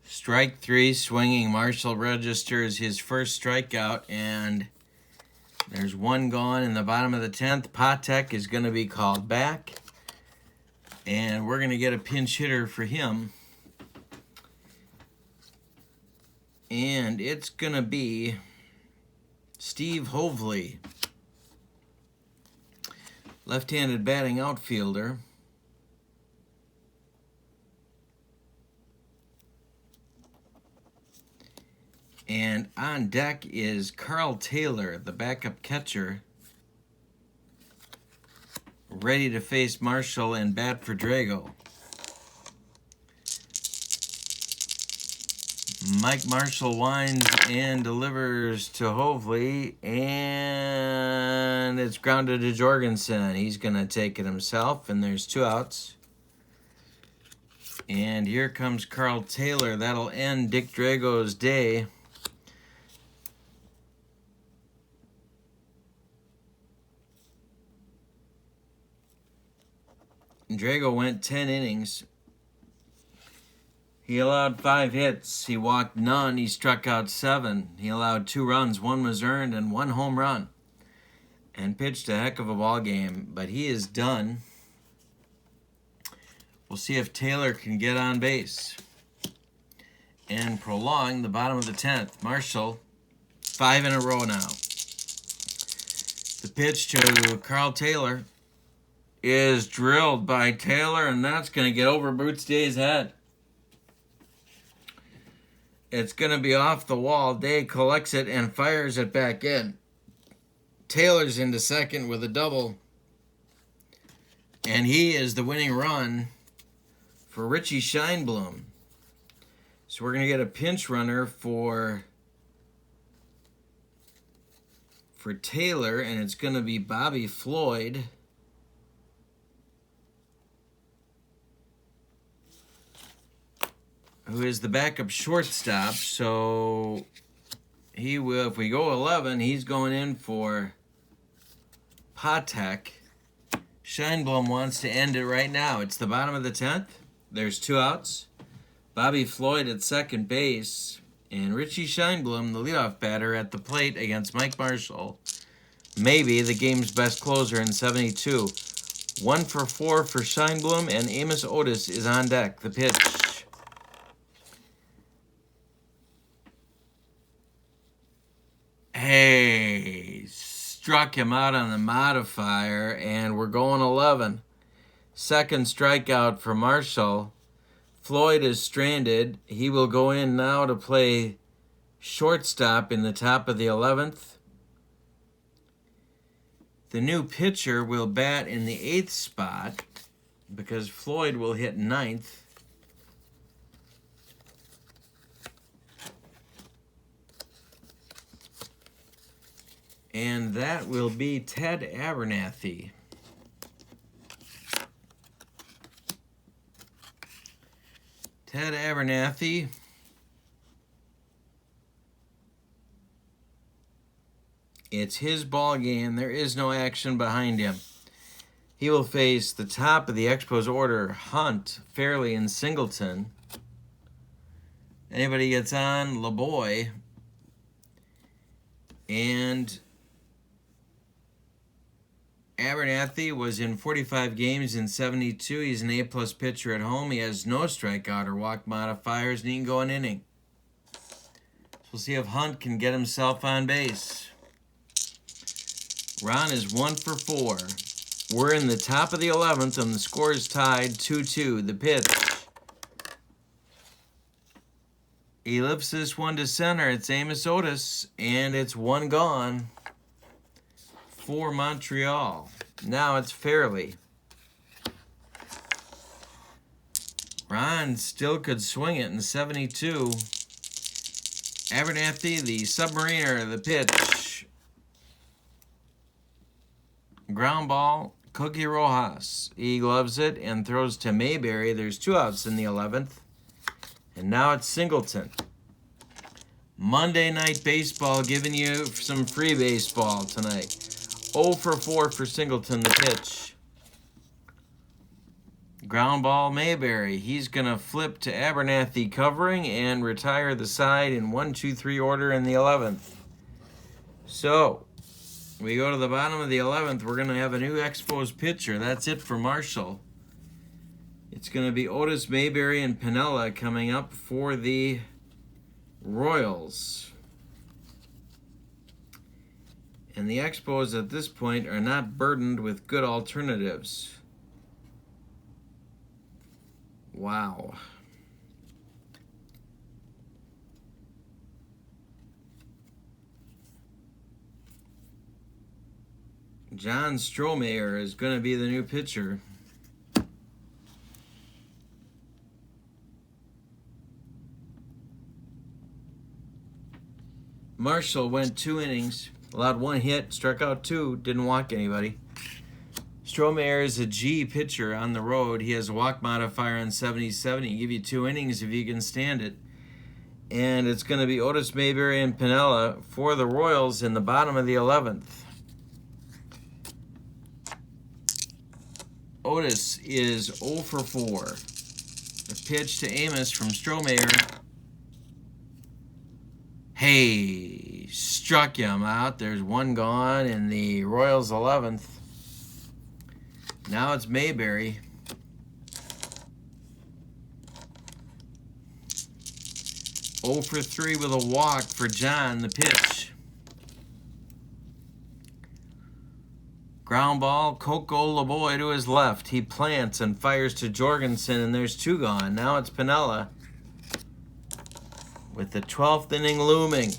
A: strike 3, swinging. Marshall registers his first strikeout, and there's one gone in the bottom of the 10th. Patek is going to be called back, and we're going to get a pinch hitter for him. And it's going to be Steve Hovley, left-handed batting outfielder. And on deck is Carl Taylor, the backup catcher, ready to face Marshall and bat for Drago. Mike Marshall winds and delivers to Hovley, and it's grounded to Jorgensen. He's going to take it himself, and there's 2 outs. And here comes Carl Taylor. That'll end Dick Drago's day. Drago went 10 innings. He allowed 5 hits. He walked none. He struck out 7. He allowed 2 runs. 1 was earned and 1 home run. And pitched a heck of a ball game. But he is done. We'll see if Taylor can get on base and prolong the bottom of the 10th. Marshall, 5 in a row now. The pitch to Carl Taylor is drilled by Taylor, and that's going to get over Boots Day's head. It's going to be off the wall. Day collects it and fires it back in. Taylor's into second with a double, and he is the winning run for Richie Scheinblum. So we're going to get a pinch runner for Taylor, and it's going to be Bobby Floyd. Who is the backup shortstop. So he will, if we go 11, he's going in for Patek. Scheinblum wants to end it right now. It's the bottom of the 10th. There's 2 outs. Bobby Floyd at second base, and Richie Scheinblum, the leadoff batter, at the plate against Mike Marshall. Maybe the game's best closer in 72. 1 for 4 for Scheinblum, and Amos Otis is on deck. The pitch. Hey, struck him out on the modifier, and we're going 11. Second strikeout for Marshall. Floyd is stranded. He will go in now to play shortstop in the top of the 11th. The new pitcher will bat in the 8th spot because Floyd will hit 9th. And that will be Ted Abernathy. Ted Abernathy it's his ball game. There is no action behind him. He will face the top of the Expos order, Hunt, Fairley, and Singleton. Anybody gets on, Lavoy. And Abernathy was in 45 games in 72. He's an A-plus pitcher at home. He has no strikeout or walk modifiers, and he can go an inning. So we'll see if Hunt can get himself on base. Ron is 1 for 4. We're in the top of the 11th, and the score is tied 2-2. The pitch. He lifts this one to center. It's Amos Otis, and it's one gone for Montreal. Now it's Fairley. Ron still could swing it in 72. Abernathy, the Submariner, the pitch. Ground ball, Cookie Rojas. He gloves it and throws to Mayberry. There's 2 outs in the 11th. And now it's Singleton. Monday Night Baseball giving you some free baseball tonight. 0 for 4 for Singleton, the pitch. Ground ball, Mayberry. He's going to flip to Abernathy covering and retire the side in 1-2-3 order in the 11th. So, we go to the bottom of the 11th. We're going to have a new Expos pitcher. That's it for Marshall. It's going to be Otis, Mayberry, and Piniella coming up for the Royals. And the Expos at this point are not burdened with good alternatives. Wow. John Strohmeyer is going to be the new pitcher. Marshall went 2 innings, allowed 1 hit, struck out 2, didn't walk anybody. Strohmeyer is a G pitcher on the road. He has a walk modifier on 77. He can give you 2 innings if you can stand it. And it's going to be Otis, Mayberry, and Piniella for the Royals in the bottom of the 11th. Otis is 0 for 4. The pitch to Amos from Strohmeyer. Hey, struck him out. There's 1 gone in the Royals' 11th. Now it's Mayberry. Oh for 3 with a walk for John, the pitch. Ground ball, Coco Lavoy to his left. He plants and fires to Jorgensen, and there's 2 gone. Now it's Piniella. With the 12th inning looming.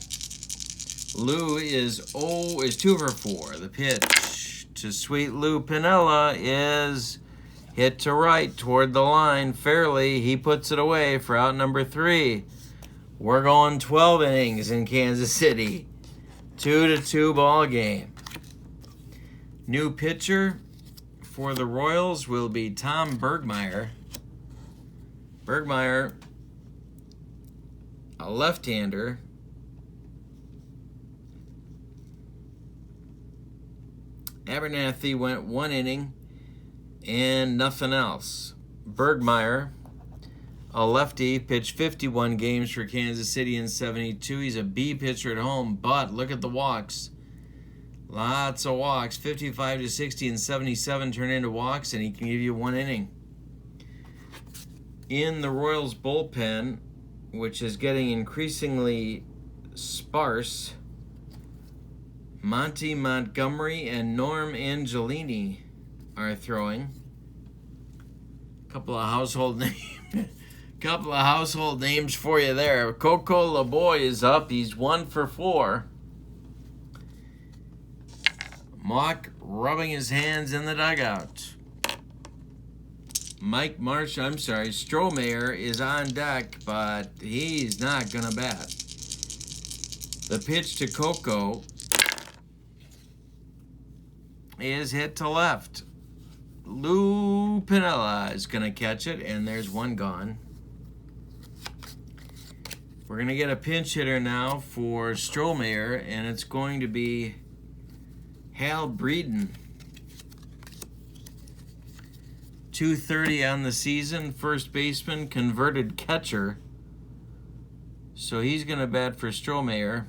A: Lou is 2 for 4. The pitch to Sweet Lou Piniella is hit to right toward the line. Fairly, he puts it away for out number 3. We're going 12 innings in Kansas City. 2-2 ball game. New pitcher for the Royals will be Tom Bergmeyer. Bergmeyer, a left-hander. Abernathy went 1 inning and nothing else. Bergmeyer, a lefty, pitched 51 games for Kansas City in 72. He's a B pitcher at home, but look at the walks. Lots of walks. 55 to 60 and 77 turn into walks, and he can give you 1 inning. In the Royals bullpen, which is getting increasingly sparse, Monty Montgomery and Norm Angelini are throwing. Couple of household names for you there. Coco Lavoy is up. He's 1 for 4. Mock rubbing his hands in the dugout. Strohmeyer is on deck, but he's not going to bat. The pitch to Coco is hit to left. Lou Piniella is going to catch it, and there's 1 gone. We're going to get a pinch hitter now for Strohmeyer, and it's going to be Hal Breeden. .230 on the season. First baseman, converted catcher. So he's going to bat for Strohmeyer.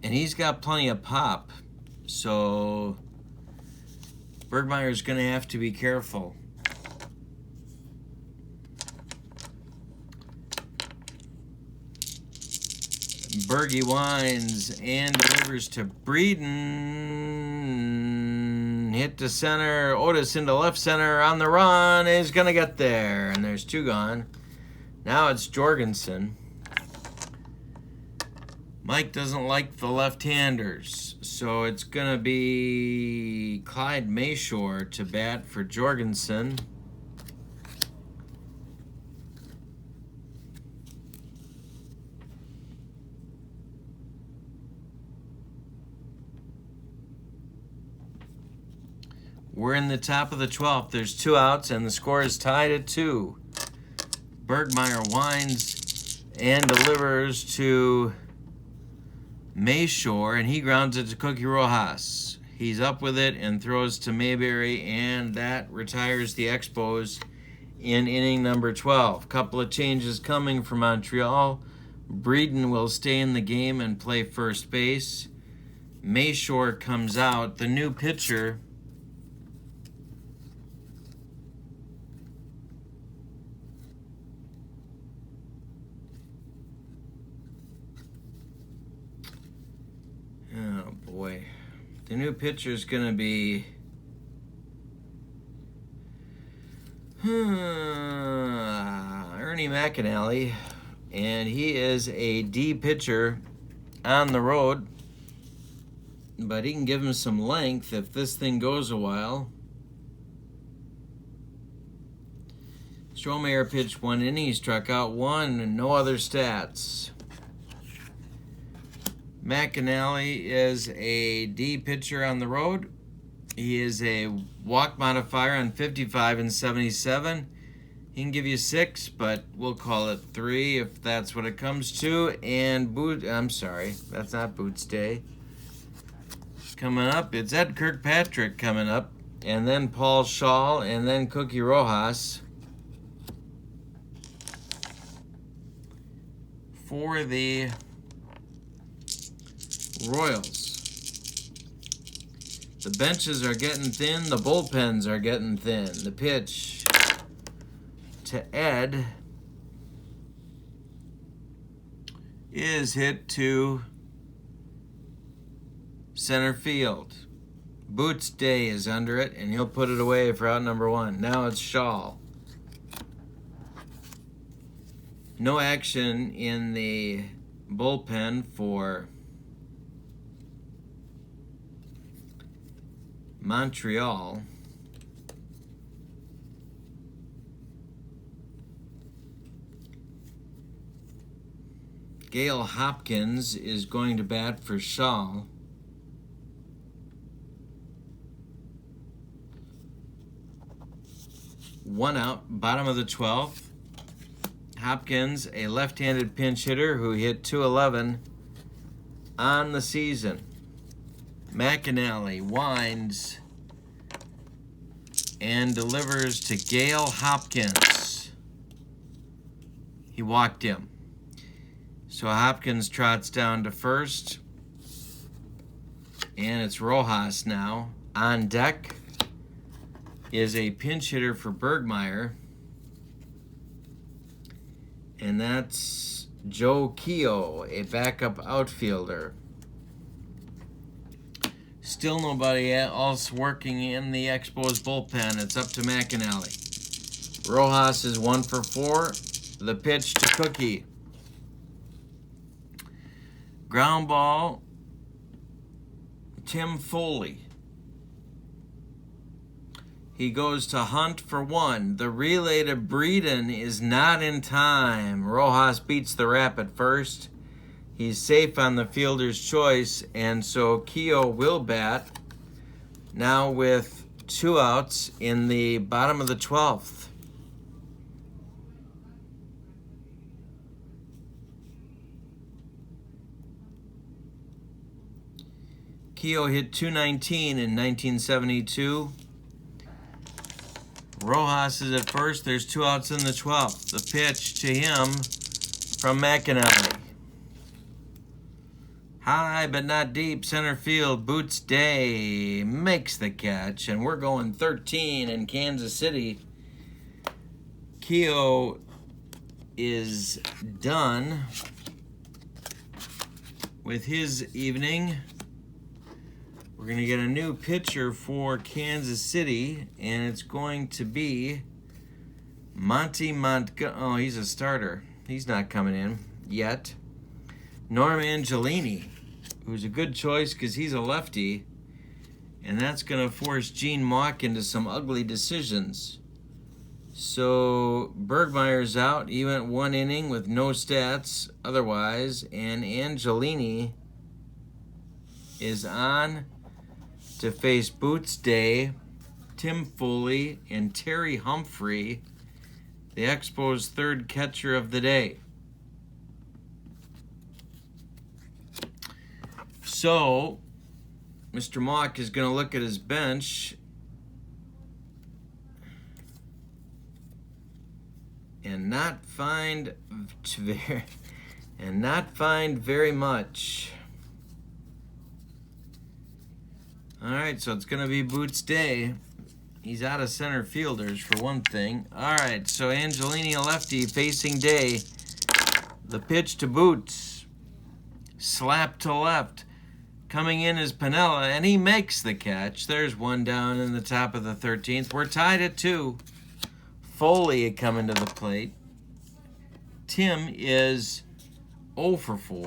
A: And he's got plenty of pop. So Bergmeyer's going to have to be careful. Bergie winds and delivers to Breeden. Hit to center. Otis into left center on the run. Is going to get there. And there's two gone. Now it's Jorgensen. Mike doesn't like the left-handers. So it's going to be Clyde Mayshore to bat for Jorgensen. We're in the top of the 12th. There's 2 outs, and the score is tied at 2. Bergmeyer winds and delivers to Mayshore, and he grounds it to Cookie Rojas. He's up with it and throws to Mayberry, and that retires the Expos in inning number 12. Couple of changes coming from Montreal. Breeden will stay in the game and play first base. Mayshore comes out. The new pitcher, oh boy. The new pitcher is going to be Ernie McAnally, and he is a D pitcher on the road, but he can give him some length if this thing goes a while. Strohmeyer pitched 1 inning, he struck out 1, and no other stats. McAnally is a D pitcher on the road. He is a walk modifier on 55 and 77. He can give you 6, but we'll call it 3 if that's what it comes to. And I'm sorry, that's not Boots Day. Coming up, it's Ed Kirkpatrick coming up, and then Paul Shaw, and then Cookie Rojas for the Royals. The benches are getting thin. The bullpens are getting thin. The pitch to Ed is hit to center field. Boots Day is under it, and he'll put it away for out number 1. Now it's Shaw. No action in the bullpen for Montreal. Gail Hopkins is going to bat for Shaw. One out, bottom of the 12th. Hopkins, a left-handed pinch hitter who hit .211 on the season. McAnally winds and delivers to Gail Hopkins. He walked him. So Hopkins trots down to first. And it's Rojas now. On deck is a pinch hitter for Bergmeyer. And that's Joe Keogh, a backup outfielder. Still nobody else working in the Expos bullpen. It's up to McAnally. Rojas is 1 for 4. The pitch to Cookie. Ground ball, Tim Foley. He goes to Hunt for 1. The relay to Breeden is not in time. Rojas beats the rap at first. He's safe on the fielder's choice, and so Keogh will bat now with 2 outs in the bottom of the 12th. Keogh hit .219 in 1972. Rojas is at first. There's 2 outs in the 12th. The pitch to him from McAnally. High but not deep, center field. Boots Day makes the catch, and we're going 13 in Kansas City. Keogh is done with his evening. We're going to get a new pitcher for Kansas City, and it's going to be Monty Montgomery. Oh, he's a starter. He's not coming in yet. Norm Angelini, who's a good choice because he's a lefty, and that's going to force Gene Mauch into some ugly decisions. So Bergmeier's out. He went 1 inning with no stats otherwise, and Angelini is on to face Boots Day, Tim Foley, and Terry Humphrey, the Expos' 3rd catcher of the day. So, Mr. Mauch is going to look at his bench and not find very much. All right, so it's going to be Boots Day. He's out of center fielders for one thing. All right, so Angelini, a lefty, facing Day. The pitch to Boots. Slap to left. Coming in is Piniella, and he makes the catch. There's 1 down in the top of the 13th. We're tied at 2. Foley coming to the plate. Tim is 0 for 4.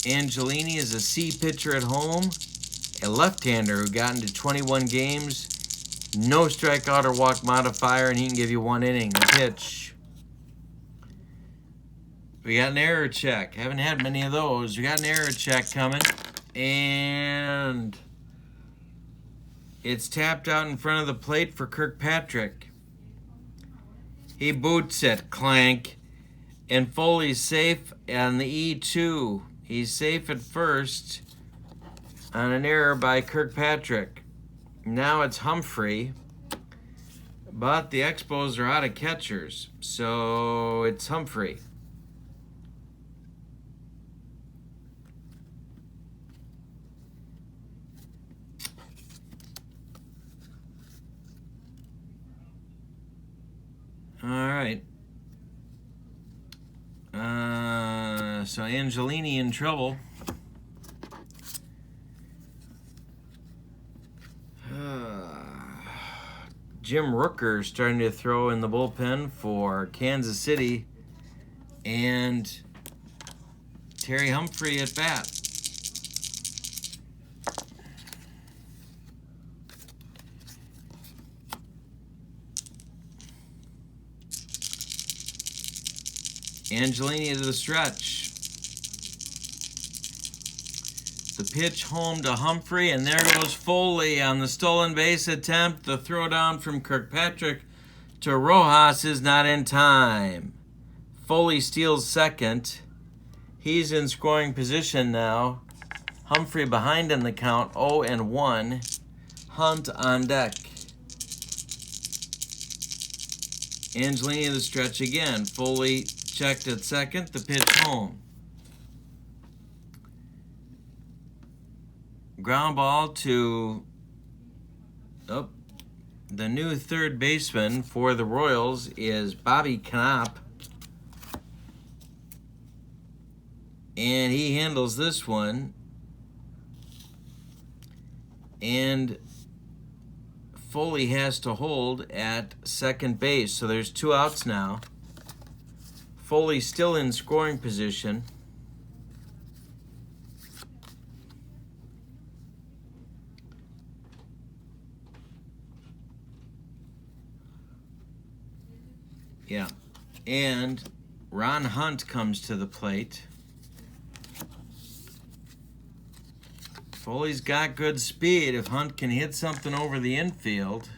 A: Angelini is a C pitcher at home, a left-hander who got into 21 games, no strikeout or walk modifier, and he can give you 1 inning. The pitch. We got an error check. Haven't had many of those. We got an error check coming, and it's tapped out in front of the plate for Kirkpatrick. He boots it, clank, and Foley's safe on the E2. He's safe at first on an error by Kirkpatrick. Now it's Humphrey, but the Expos are out of catchers, so it's Humphrey. All right. So Angelini in trouble. Jim Rooker starting to throw in the bullpen for Kansas City, and Terry Humphrey at bat. Angelini to the stretch. The pitch home to Humphrey, and there goes Foley on the stolen base attempt. The throw down from Kirkpatrick to Rojas is not in time. Foley steals second. He's in scoring position now. Humphrey behind in the count, 0-1. Hunt on deck. Angelini to the stretch again. Foley checked at second. The pitch home. Ground ball to the new third baseman for the Royals is Bobby Knopp. And he handles this one. And Foley has to hold at second base. So there's 2 outs now. Foley still in scoring position. Yeah, and Ron Hunt comes to the plate. Foley's got good speed. If Hunt can hit something over the infield.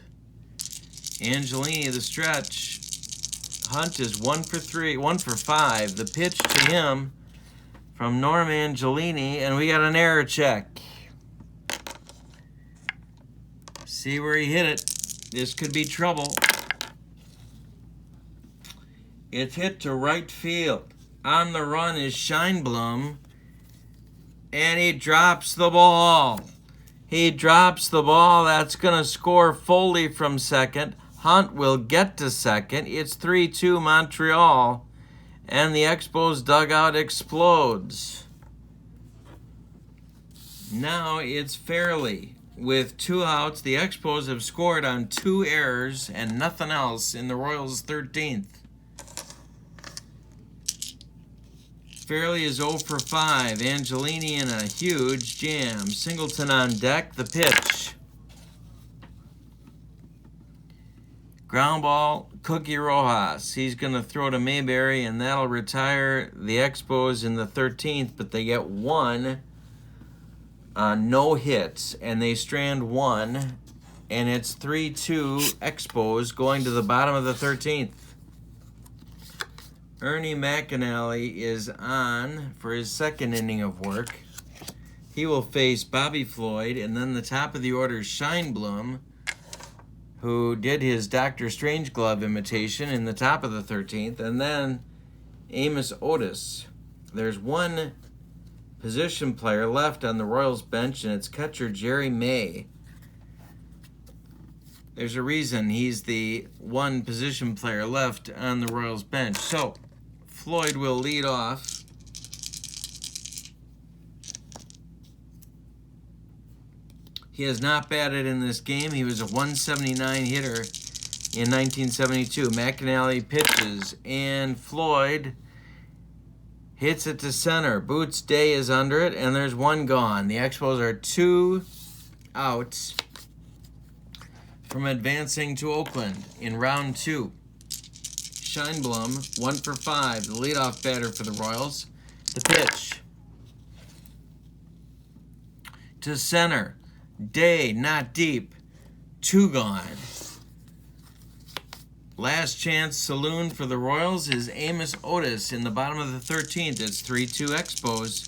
A: Angelini the stretch. Hunt is 1 for 5. The pitch to him from Norm Angelini, and we got an error check. See where he hit it. This could be trouble. It's hit to right field. On the run is Scheinblum, and he drops the ball. He drops the ball. That's going to score Foley from second. Hunt will get to second. It's 3-2 Montreal, and the Expos dugout explodes. Now it's Fairley. With 2 outs, the Expos have scored on 2 errors and nothing else in the Royals' 13th. Fairley is 0 for 5. Angelini in a huge jam. Singleton on deck. The pitch. Ground ball, Cookie Rojas. He's going to throw to Mayberry, and that'll retire the Expos in the 13th, but they get 1 on no hits, and they strand 1, and it's 3-2 Expos going to the bottom of the 13th. Ernie McAnally is on for his second inning of work. He will face Bobby Floyd, and then the top of the order, Scheinblum, who did his Dr. Strangeglove imitation in the top of the 13th, and then Amos Otis. There's 1 position player left on the Royals bench, and it's catcher Jerry May. There's a reason he's the 1 position player left on the Royals bench. So, Floyd will lead off. He has not batted in this game. He was a 179 hitter in 1972. McAnally pitches, and Floyd hits it to center. Boots Day is under it, and there's 1 gone. The Expos are 2 outs from advancing to Oakland in round 2. Scheinblum, 1 for 5, the leadoff batter for the Royals. The pitch to center. Day, not deep. 2 gone. Last chance saloon for the Royals is Amos Otis in the bottom of the 13th. It's 3-2 Expos.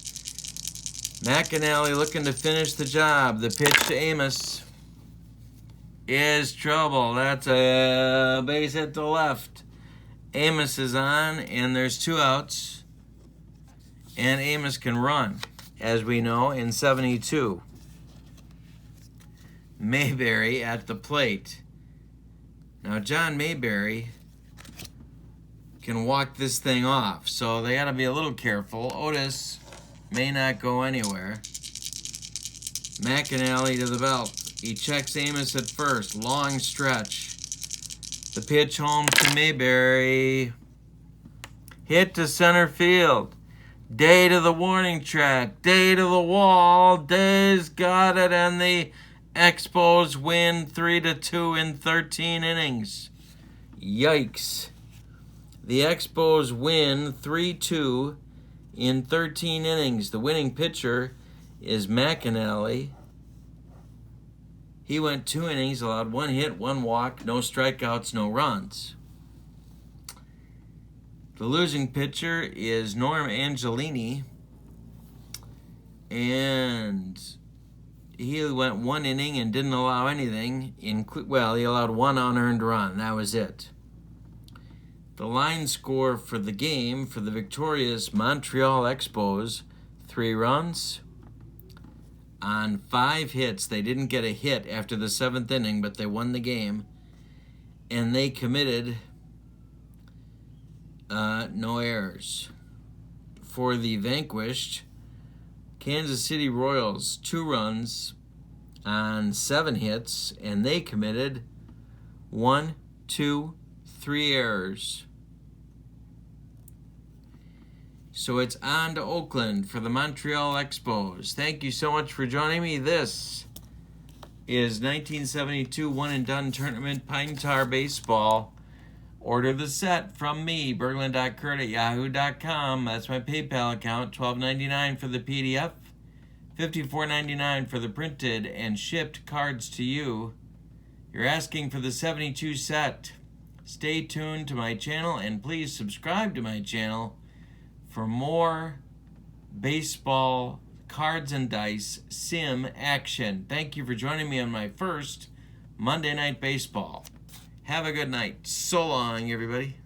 A: McAnally looking to finish the job. The pitch to Amos is trouble. That's a base hit to left. Amos is on, and there's 2 outs. And Amos can run, as we know, in 72. Mayberry at the plate. Now, John Mayberry can walk this thing off, so they got to be a little careful. Otis may not go anywhere. McAnally to the belt. He checks Amos at first. Long stretch. The pitch home to Mayberry. Hit to center field. Day to the warning track. Day to the wall. Day's got it, and the Expos win 3-2 in 13 innings. Yikes. The Expos win 3-2 in 13 innings. The winning pitcher is McAnally. He went 2 innings, allowed 1 hit, 1 walk, no strikeouts, no runs. The losing pitcher is Norm Angelini, and he went 1 inning and didn't allow anything. He allowed 1 unearned run. That was it. The line score for the game for the victorious Montreal Expos, 3 runs on 5 hits. They didn't get a hit after the 7th inning, but they won the game. And they committed no errors. For the vanquished Kansas City Royals, 2 runs on 7 hits, and they committed 1, 2, 3 errors. So it's on to Oakland for the Montreal Expos. Thank you so much for joining me. This is 1972 one-and-done tournament Pine Tar Baseball. Order the set from me, berglund.kurt@yahoo.com. That's my PayPal account. $12.99 for the PDF, $54.99 for the printed and shipped cards to you. You're asking for the 72 set. Stay tuned to my channel, and please subscribe to my channel for more baseball cards and dice sim action. Thank you for joining me on my first Monday Night Baseball. Have a good night. So long, everybody.